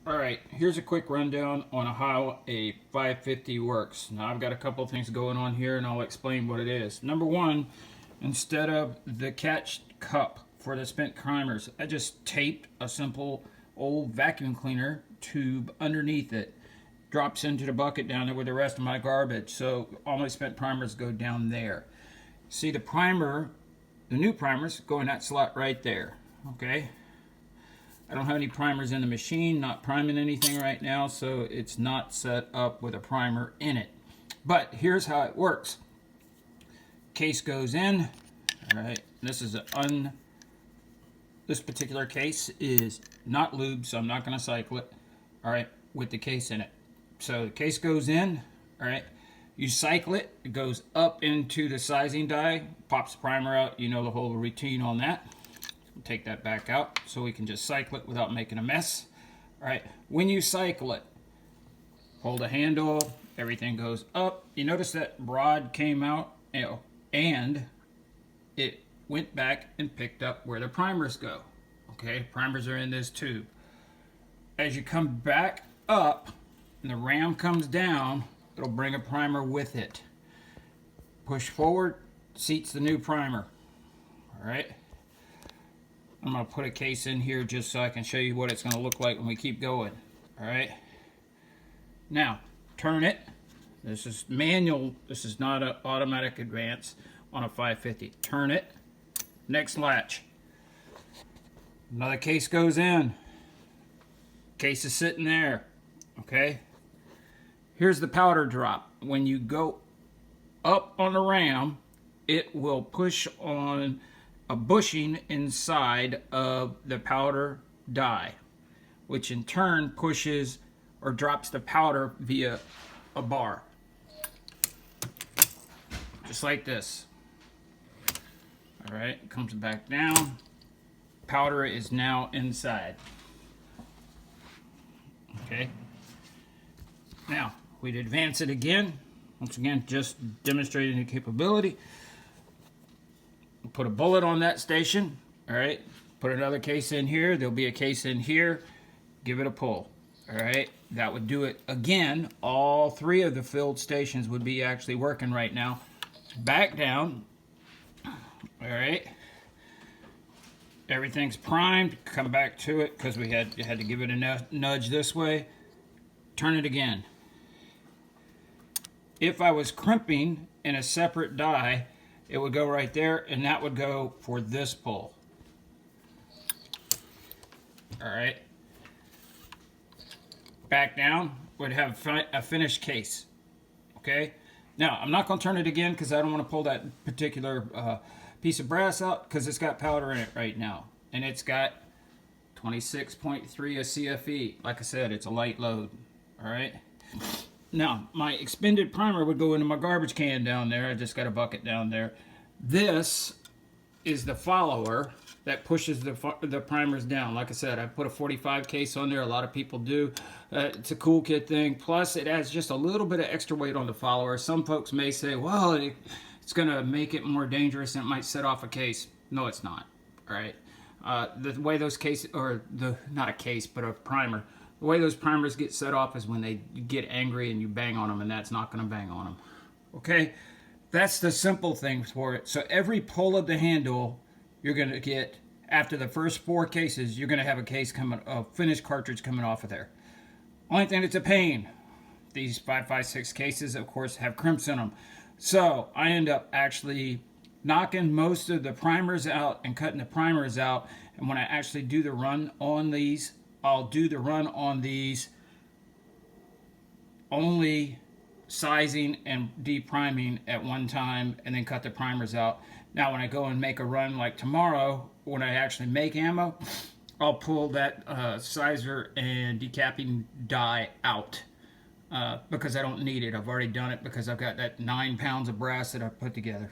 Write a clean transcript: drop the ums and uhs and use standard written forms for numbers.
Alright, here's a quick rundown on how a 550 works. Now I've got a couple of things going on here and I'll explain what it is. Number one, instead of the catch cup for the spent primers, I just taped a simple old vacuum cleaner tube underneath it. Drops into the bucket down there with the rest of my garbage, so all my spent primers go down there. See, the primer, the new primers go in that slot right there, okay? I don't have any primers in the machine, not priming anything right now, so it's not set up with a primer in it. But here's how it works. Case goes in. All right, this particular case is not lubed, so I'm not going to cycle it. All right, with the case in it. So the case goes in. All right, you cycle it. It goes up into the sizing die, pops the primer out. You know the whole routine on that. Take that back out so we can just cycle it without making a mess. All right, when you cycle it, hold the handle, everything goes up. You notice that rod came out, and it went back and picked up where the primers go. Okay, primers are in this tube. As you come back up and the ram comes down, it'll bring a primer with it. Push forward, seats the new primer. All right. I'm going to put a case in here just so I can show you what it's going to look like when we keep going. Alright. Now, turn it. This is manual. This is not an automatic advance on a 550. Turn it. Next latch. Another case goes in. Case is sitting there. Okay. Here's the powder drop. When you go up on the ram, it will push on a bushing inside of the powder die, which in turn pushes or drops the powder via a bar. Just like this. All right, it comes back down. Powder is now inside. Okay. Now, we'd advance it again. Once again, just demonstrating the capability. Put a bullet on that station. All right, put another case in here. There'll be a case in here. Give it a pull. All right, that would do it again. All three of the filled stations would be actually working right now. Back down. All right, everything's primed. Come back to it because you had to give it a nudge this way. Turn it again. If I was crimping in a separate die, it would go right there, and that would go for this pull. All right. Back down, would have a finished case. Okay. Now, I'm not going to turn it again because I don't want to pull that particular piece of brass out because it's got powder in it right now. And it's got 26.3 of CFE. Like I said, it's a light load. All right. Now, my expended primer would go into my garbage can down there. I just got a bucket down there. This is the follower that pushes the primers down. Like I said, I put a 45 case on there. A lot of people do. It's a cool kid thing. Plus, it adds just a little bit of extra weight on the follower. Some folks may say, well, it's going to make it more dangerous and it might set off a case. No, it's not. All right. The way those cases, or not a case, but a primer. The way those primers get set off is when they get angry and you bang on them, and that's not going to bang on them. Okay? That's the simple thing for it. So every pull of the handle, you're going to get, after the first 4 cases, you're going to have a finished cartridge coming off of there. Only thing that's a pain, these 5.56 cases, of course, have crimps in them. So I end up actually knocking most of the primers out and cutting the primers out. And when I actually do the run on these, I'll do the run on these only sizing and depriming at one time and then cut the primers out. Now when I go and make a run like tomorrow, when I actually make ammo, I'll pull that sizer and decapping die out because I don't need it. I've already done it because I've got that 9 pounds of brass that I've put together.